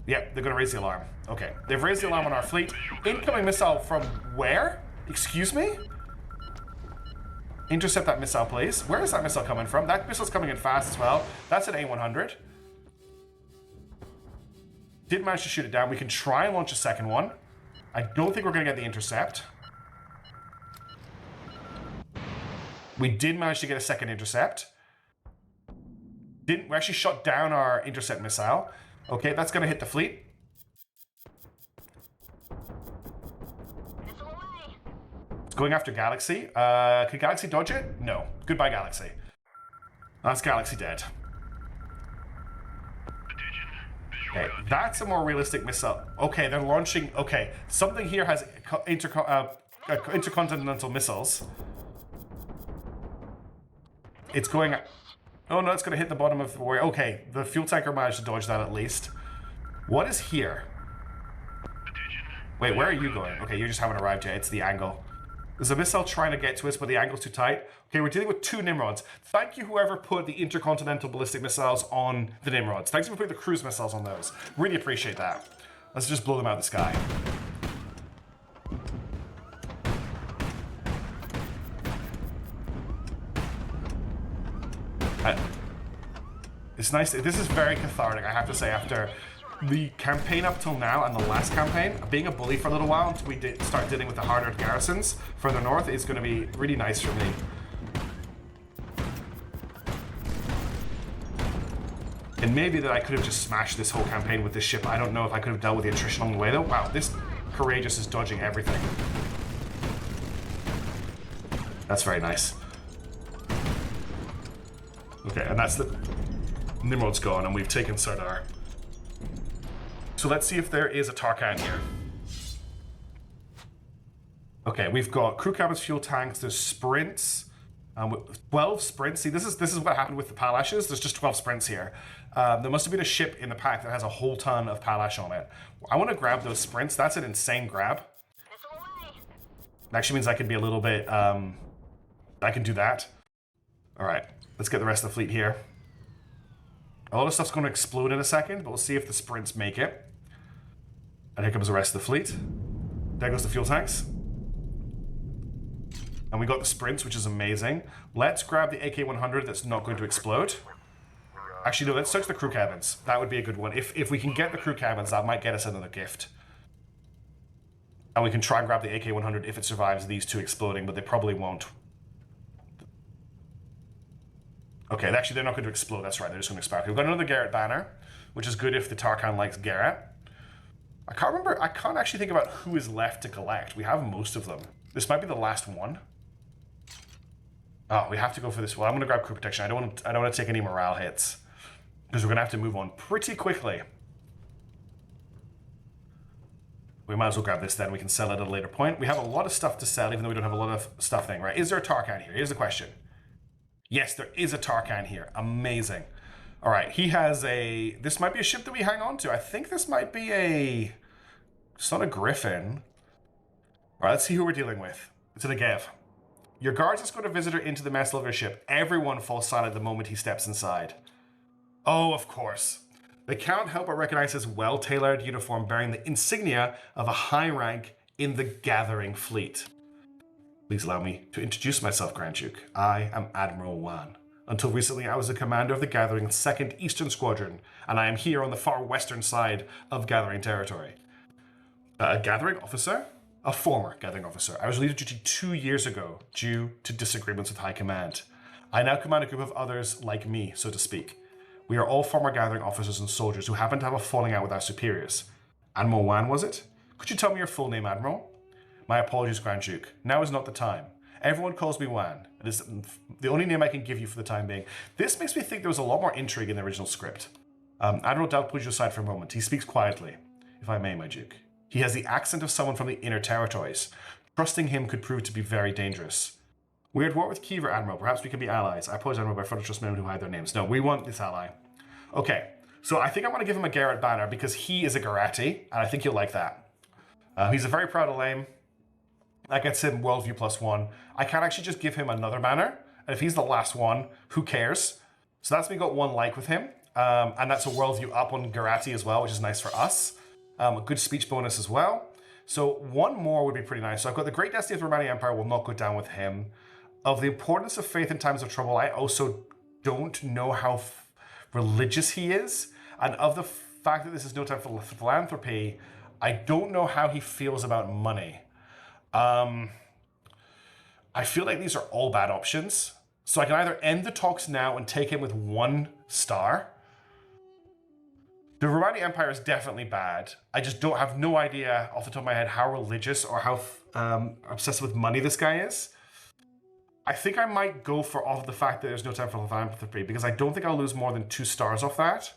Speaker 1: Yep, they're going to raise the alarm. Okay, they've raised the alarm on our fleet. Incoming missile from where? Excuse me? Intercept that missile, please. Where is that missile coming from? That missile's coming in fast as well. That's an A100. Did manage to shoot it down. We can try and launch a second one. I don't think we're going to get the intercept. We did manage to get a second intercept. We actually shot down our intercept missile. Okay, that's going to hit the fleet. It's going after Galaxy. Could Galaxy dodge it? No. Goodbye, Galaxy. That's Galaxy dead. Okay, that's a more realistic missile. Okay, they're launching... Okay, something here has intercontinental missiles. It's going... Oh no, it's going to hit the bottom of the warrior. Okay, the fuel tanker managed to dodge that at least. What is here?
Speaker 2: Attention.
Speaker 1: Wait, where are you going? Okay, you just haven't arrived yet. It's the angle. There's a missile trying to get to us, but the angle's too tight. Okay, we're dealing with 2 Nimrods. Thank you, whoever put the intercontinental ballistic missiles on the Nimrods. Thanks for putting the cruise missiles on those. Really appreciate that. Let's just blow them out of the sky. It's nice. This is very cathartic, I have to say, after the campaign up till now and the last campaign. Being a bully for a little while until we start dealing with the harder garrisons further north is going to be really nice for me. And maybe that I could have just smashed this whole campaign with this ship. I don't know if I could have dealt with the attrition along the way, though. Wow, this Courageous is dodging everything. That's very nice. Okay, and that's the... Nimrod's gone, and we've taken Sardar. So let's see if there is a Tarkhan here. Okay, we've got crew cabins, fuel tanks, there's sprints. 12 sprints. See, this is what happened with the Palashes. There's just 12 sprints here. There must have been a ship in the pack that has a whole ton of Palash on it. I want to grab those sprints. That's an insane grab. It actually means I can be a little bit... I can do that. All right, let's get the rest of the fleet here. A lot of stuff's going to explode in a second, but we'll see if the sprints make it. And here comes the rest of the fleet. There goes the fuel tanks. And we got the sprints, which is amazing. Let's grab the AK-100 that's not going to explode. Actually, no, let's search the crew cabins. That would be a good one. If we can get the crew cabins, that might get us another gift. And we can try and grab the AK-100 if it survives these 2 exploding, but they probably won't. Okay, actually, they're not going to explode. That's right, they're just going to expire. We've got another Garrett banner, which is good if the Tarkhan likes Garrett. I can't remember. I can't actually think about who is left to collect. We have most of them. This might be the last one. Oh, we have to go for this. Well, I'm going to grab crew protection. I don't want to take any morale hits because we're going to have to move on pretty quickly. We might as well grab this then. We can sell it at a later point. We have a lot of stuff to sell, even though we don't have a lot of stuff thing, right? Is there a Tarkhan here? Here's the question. Yes, there is a Tarkhan here. Amazing. All right, he has a... This might be a ship that we hang on to. I think this might be a... It's not a Griffin. All right, let's see who we're dealing with. It's a Negev. Your guards escort a visitor into the mess of your ship. Everyone falls silent the moment he steps inside. Oh, of course. They cannot help but recognize his well-tailored uniform bearing the insignia of a high rank in the gathering fleet. Please allow me to introduce myself, Grand Duke. I am Admiral Wan. Until recently, I was the commander of the Gathering 2nd Eastern Squadron, and I am here on the far western side of Gathering territory. A Gathering officer? A former Gathering officer. I was relieved of duty 2 years ago due to disagreements with High Command. I now command a group of others like me, so to speak. We are all former Gathering officers and soldiers who happen to have a falling out with our superiors. Admiral Wan, was it? Could you tell me your full name, Admiral? My apologies, Grand Duke. Now is not the time. Everyone calls me Wan. It is the only name I can give you for the time being. This makes me think there was a lot more intrigue in the original script. Admiral Dal put you aside for a moment. He speaks quietly, if I may, my Duke. He has the accent of someone from the inner territories. Trusting him could prove to be very dangerous. We are at war with Kiever, Admiral. Perhaps we can be allies. I apologize, Admiral, but I prefer to trust men who hide their names. No, we want this ally. Okay, so I think I want to give him a Garrett banner because he is a Garati, and I think you'll like that. He's a very proud Alame. That gets him worldview +1. I can actually just give him another banner. And if he's the last one, who cares? So that's me got 1 like with him. And that's a worldview up on Garati as well, which is nice for us. A good speech bonus as well. So 1 more would be pretty nice. So I've got the Great Destiny of the Romani Empire will not go down with him. Of the importance of faith in times of trouble, I also don't know how religious he is. And of the fact that this is no time for philanthropy, I don't know how he feels about money. I feel like these are all bad options. So I can either end the talks now and take him with 1 star. The Romani Empire is definitely bad. I just have no idea off the top of my head how religious or how obsessed with money this guy is. I think I might go for off the fact that there's no time for philanthropy because I don't think I'll lose more than 2 stars off that.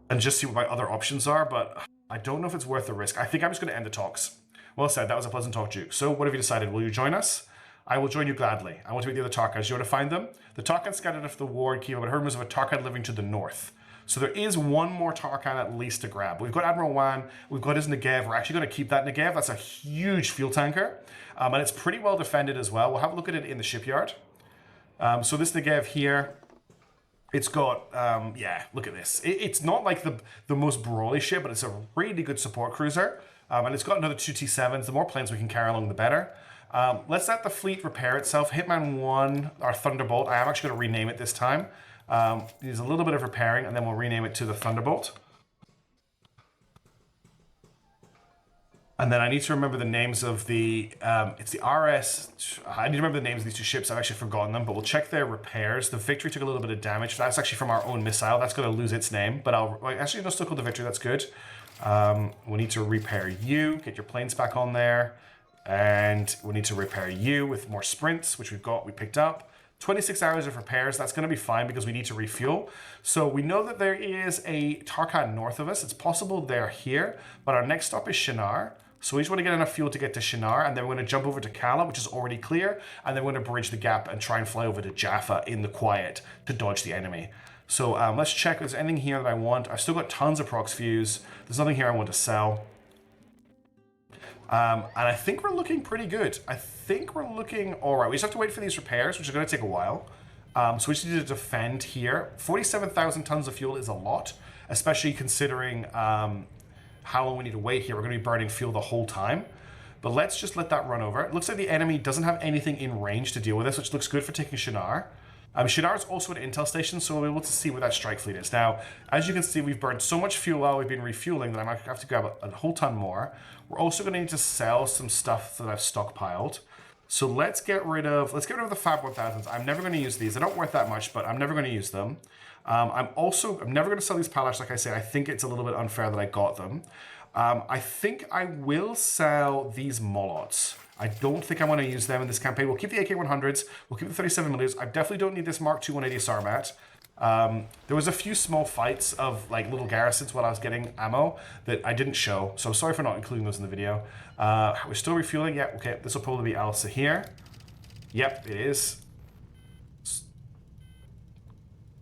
Speaker 1: And just see what my other options are, but I don't know if it's worth the risk. I think I'm just going to end the talks. Well said, that was a pleasant talk, Duke. So what have you decided? Will you join us? I will join you gladly. I want to meet the other Tarkans. You want to find them? The Tarkans scattered after the war in Kiva, but heard rumors of a Tarkan living to the north. So there is one more Tarkan at least to grab. We've got Admiral Wan, we've got his Negev. We're actually going to keep that Negev. That's a huge fuel tanker. And it's pretty well defended as well. We'll have a look at it in the shipyard. So this Negev here, it's got, yeah, look at this. It's not like the most brawly ship, but it's a really good support cruiser. And it's got another 2 T7s. The more planes we can carry along, the better. Let's let the fleet repair itself. Hitman 1, our Thunderbolt. I am actually going to rename it this time. Needs a little bit of repairing, and then we'll rename it to the Thunderbolt. And then I need to remember the names of the, it's the RS, I need to remember the names of these two ships. I've actually forgotten them, but we'll check their repairs. The Victory took a little bit of damage. That's actually from our own missile. That's going to lose its name, but actually, no, still called the Victory. That's good. We need to repair you, get your planes back on there. And we need to repair you with more sprints, which we picked up. 26 hours of repairs, that's going to be fine because we need to refuel. So we know that there is a Tarkan north of us. It's possible they're here, but our next stop is Shinar. So we just want to get enough fuel to get to Shinar, and then we're going to jump over to Kala, which is already clear, and then we're going to bridge the gap and try and fly over to Jaffa in the quiet to dodge the enemy. So let's check if there's anything here that I want. I've still got tons of prox fuse. There's nothing here I want to sell. And I think we're looking pretty good. I think we're looking all right. We just have to wait for these repairs, which is going to take a while. So we just need to defend here. 47,000 tons of fuel is a lot, especially considering how long we need to wait here. We're going to be burning fuel the whole time. But let's just let that run over. It looks like the enemy doesn't have anything in range to deal with this, which looks good for taking Shinar. Shinar is also an intel station, so we'll be able to see where that strike fleet is. Now, as you can see, we've burned so much fuel while we've been refueling that I might have to grab a whole ton more. We're also going to need to sell some stuff that I've stockpiled. So let's get rid of the Fab 1000s. I'm never going to use these. They're not worth that much, but I'm never going to use them. I'm never going to sell these Palash, like I say. I think it's a little bit unfair that I got them. I think I will sell these Molots. I don't think I want to use them in this campaign. We'll keep the AK-100s. We'll keep the 37mm. I definitely don't need this Mark II 180 Sarmat. There was a few small fights of like little garrisons while I was getting ammo that I didn't show. So I'm sorry for not including those in the video. We're still refueling. Yeah, okay. This will probably be Alsa here. Yep, it is.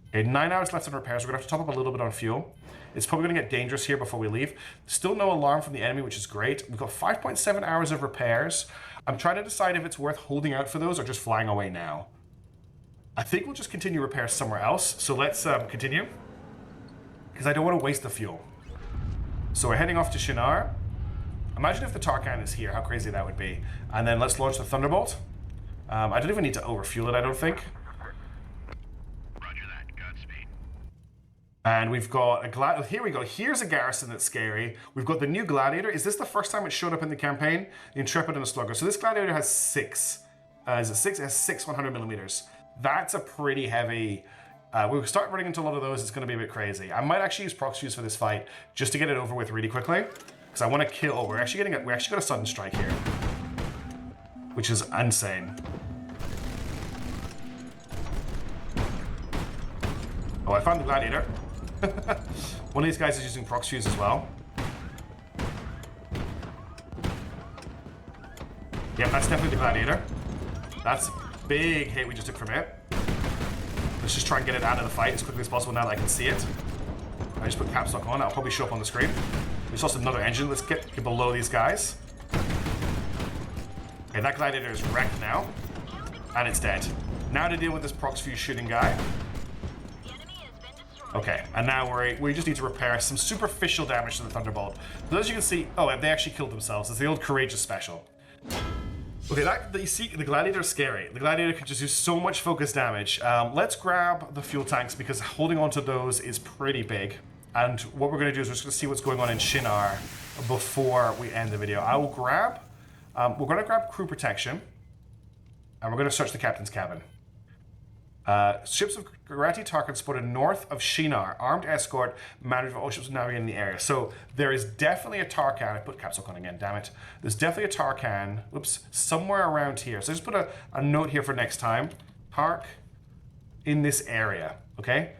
Speaker 1: Okay, 9 hours left on repairs. We're going to have to top up a little bit on fuel. It's probably going to get dangerous here before we leave. Still no alarm from the enemy, which is great. We've got 5.7 hours of repairs. I'm trying to decide if it's worth holding out for those or just flying away now. I think we'll just continue repairs somewhere else. So let's continue. Because I don't want to waste the fuel. So we're heading off to Shinar. Imagine if the Tarkan is here, how crazy that would be. And then let's launch the Thunderbolt. I don't even need to overfuel it, I don't think. And we've got a here we go. Here's a garrison that's scary. We've got the new Gladiator. Is this the first time it showed up in the campaign? The Intrepid and the Slugger. So this Gladiator has 6. Is it 6? It has 6 100mm. That's a pretty heavy. We'll start running into a lot of those. It's going to be a bit crazy. I might actually use prox fuse for this fight just to get it over with really quickly, because I want to kill. Oh, we actually got a sudden strike here, which is insane. Oh, I found the Gladiator. One of these guys is using prox fuse as well. Yep, that's definitely the Gladiator. That's a big hit we just took from it. Let's just try and get it out of the fight as quickly as possible now that I can see it. I just put caps lock on. That'll probably show up on the screen. There's also another engine. Let's get below these guys. Okay, that Gladiator is wrecked now. And it's dead. Now to deal with this prox fuse shooting guy. Okay, and now we just need to repair some superficial damage to the Thunderbolt. But as you can see, oh, they actually killed themselves. It's the old Courageous special. Okay, you see, the Gladiator is scary. The Gladiator can just do so much focus damage. Let's grab the fuel tanks because holding on to those is pretty big. And what we're going to do is we're just going to see what's going on in Shinar before we end the video. I will grab, we're going to grab crew protection, and we're going to search the captain's cabin. Ships of Garati Tarkin spotted north of Shinar. Armed escort managed by all ships navigating the area. So there is definitely a Tarkan. I put caps lock on again, damn it. There's definitely a Tarkan, somewhere around here. So just put a note here for next time. Tark in this area, okay?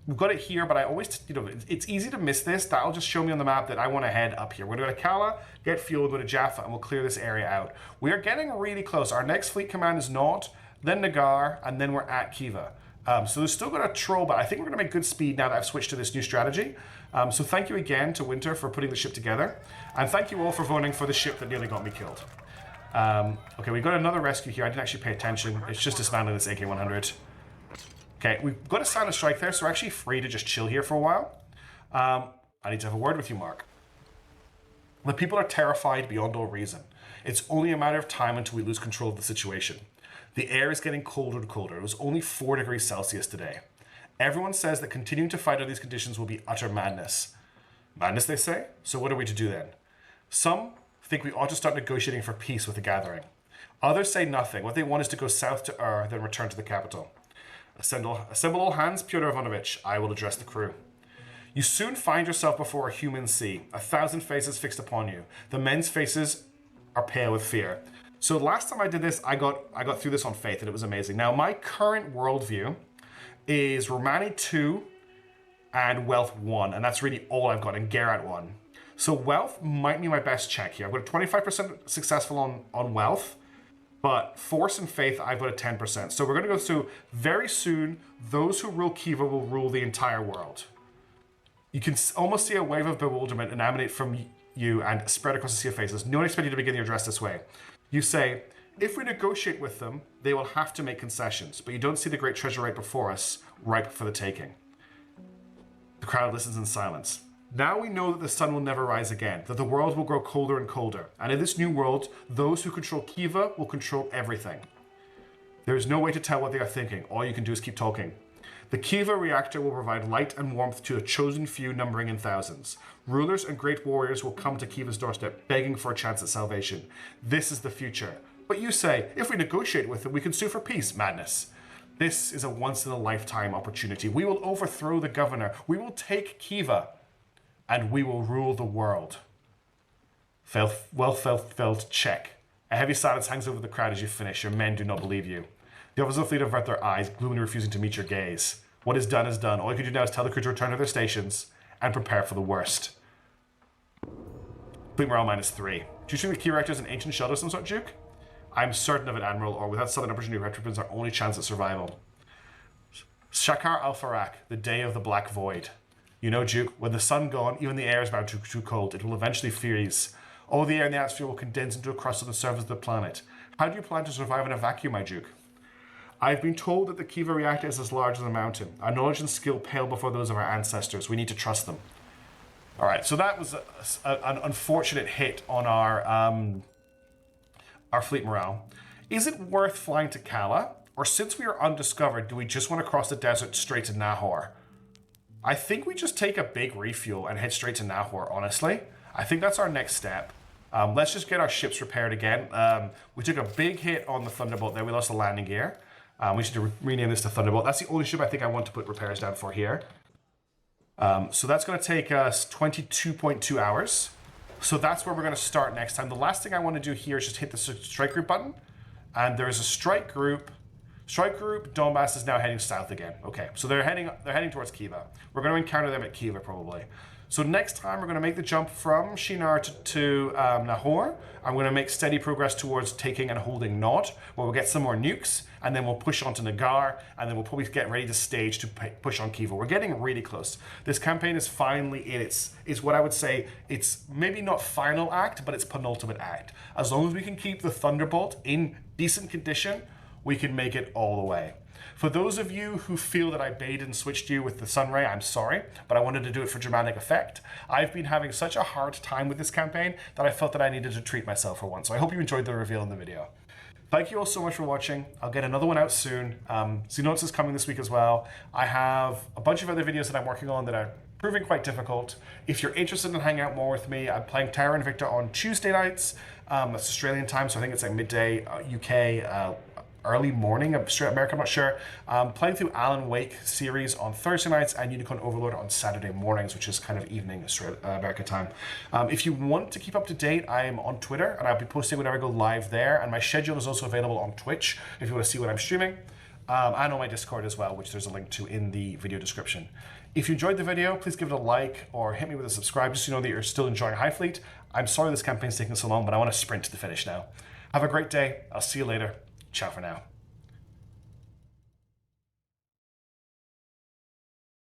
Speaker 1: We've got it here, but I always, it's easy to miss this. That'll just show me on the map that I want to head up here. We're going to go to Kala, get fuel, go to Jaffa, and we'll clear this area out. We are getting really close. Our next fleet command is Naut, then Nagar, and then we're at Kiva. So there's still got a troll, but I think we're going to make good speed now that I've switched to this new strategy. So thank you again to Winter for putting the ship together. And thank you all for voting for the ship that nearly got me killed. Okay, we got another rescue here. I didn't actually pay attention. It's just dismantling this AK-100. Okay, we've got a silent strike there, so we're actually free to just chill here for a while. I need to have a word with you, Mark. The people are terrified beyond all reason. It's only a matter of time until we lose control of the situation. The air is getting colder and colder. It was only 4 degrees Celsius today. Everyone says that continuing to fight under these conditions will be utter madness. Madness, they say? So what are we to do then? Some think we ought to start negotiating for peace with the gathering. Others say nothing. What they want is to go south to Ur, then return to the capital. Assemble all hands, Pyotr Ivanovich. I will address the crew. You soon find yourself before a human sea, 1,000 faces fixed upon you. The men's faces are pale with fear. So last time I did this, I got through this on faith, and it was amazing. Now, my current worldview is Romani 2 and Wealth 1, and that's really all I've got, and Geralt 1. So Wealth might be my best check here. I've got a 25% successful on Wealth, but Force and Faith, I've got a 10%. So we're going to go through very soon. Those who rule Kiva will rule the entire world. You can almost see a wave of bewilderment emanate from you and spread across the sea of faces. No one expected you to begin your address this way. You say, if we negotiate with them, they will have to make concessions, but you don't see the great treasure right before us, ripe for the taking. The crowd listens in silence. Now we know that the sun will never rise again, that the world will grow colder and colder, and in this new world, those who control Kiva will control everything. There is no way to tell what they are thinking. All you can do is keep talking. The Kiva reactor will provide light and warmth to a chosen few numbering in thousands. Rulers and great warriors will come to Kiva's doorstep begging for a chance at salvation. This is the future. But you say, if we negotiate with them, we can sue for peace. Madness. This is a once-in-a-lifetime opportunity. We will overthrow the governor. We will take Kiva, and we will rule the world. Well felt check. A heavy silence hangs over the crowd as you finish. Your men do not believe you. The officers of the fleet avert their eyes, gloomily refusing to meet your gaze. What is done is done. All you can do now is tell the crew to return to their stations and prepare for the worst. Fleet morale -3. Do you think the key reactor is an ancient shell of some sort, Duke? I'm certain of it, Admiral, or without southern opportunity, retrofits our only chance at survival. Shakar al-Farak, the day of the black void. You know, Duke, when the sun gone, even the air is bound to be too cold. It will eventually freeze. All the air in the atmosphere will condense into a crust on the surface of the planet. How do you plan to survive in a vacuum, my Duke? I've been told that the Kiva reactor is as large as a mountain. Our knowledge and skill pale before those of our ancestors. We need to trust them. All right, so that was an unfortunate hit on our fleet morale. Is it worth flying to Kala? Or since we are undiscovered, do we just want to cross the desert straight to Nahor? I think we just take a big refuel and head straight to Nahor, honestly. I think that's our next step. Let's just get our ships repaired again. We took a big hit on the Thunderbolt there. We lost the landing gear. We should rename this to Thunderbolt. That's the only ship I think I want to put repairs down for here. So that's going to take us 22.2 hours. So that's where we're going to start next time. The last thing I want to do here is just hit the strike group button. And there is a strike group. Strike group Donbass is now heading south again. Okay, so they're heading towards Kiva. We're going to encounter them at Kiva probably. So next time we're going to make the jump from Shinar to Nahor. I'm going to make steady progress towards taking and holding Nod, where we'll get some more nukes, and then we'll push on to Nagar, and then we'll probably get ready to stage to push on Kiva. We're getting really close. This campaign is finally in its what I would say, it's maybe not final act, but it's penultimate act. As long as we can keep the Thunderbolt in decent condition, we can make it all the way. For those of you who feel that I baited and switched you with the Sunray, I'm sorry, but I wanted to do it for dramatic effect. I've been having such a hard time with this campaign that I felt that I needed to treat myself for once. So I hope you enjoyed the reveal in the video. Thank you all so much for watching. I'll get another one out soon. Xenosis is coming this week as well. I have a bunch of other videos that I'm working on that are proving quite difficult. If you're interested in hanging out more with me, I'm playing Terra Invicta on Tuesday nights. That's Australian time, so I think it's like midday UK, early morning of straight America, I'm not sure. Playing through Alan Wake series on Thursday nights and Unicorn Overlord on Saturday mornings, which is kind of evening Australia, America time. If you want to keep up to date, I am on Twitter and I'll be posting whenever I go live there. And my schedule is also available on Twitch if you want to see what I'm streaming. And on my Discord as well, which there's a link to in the video description. If you enjoyed the video, please give it a like or hit me with a subscribe just so you know that you're still enjoying Highfleet. I'm sorry this campaign's taking so long, but I want to sprint to the finish now. Have a great day. I'll see you later. Ciao for now.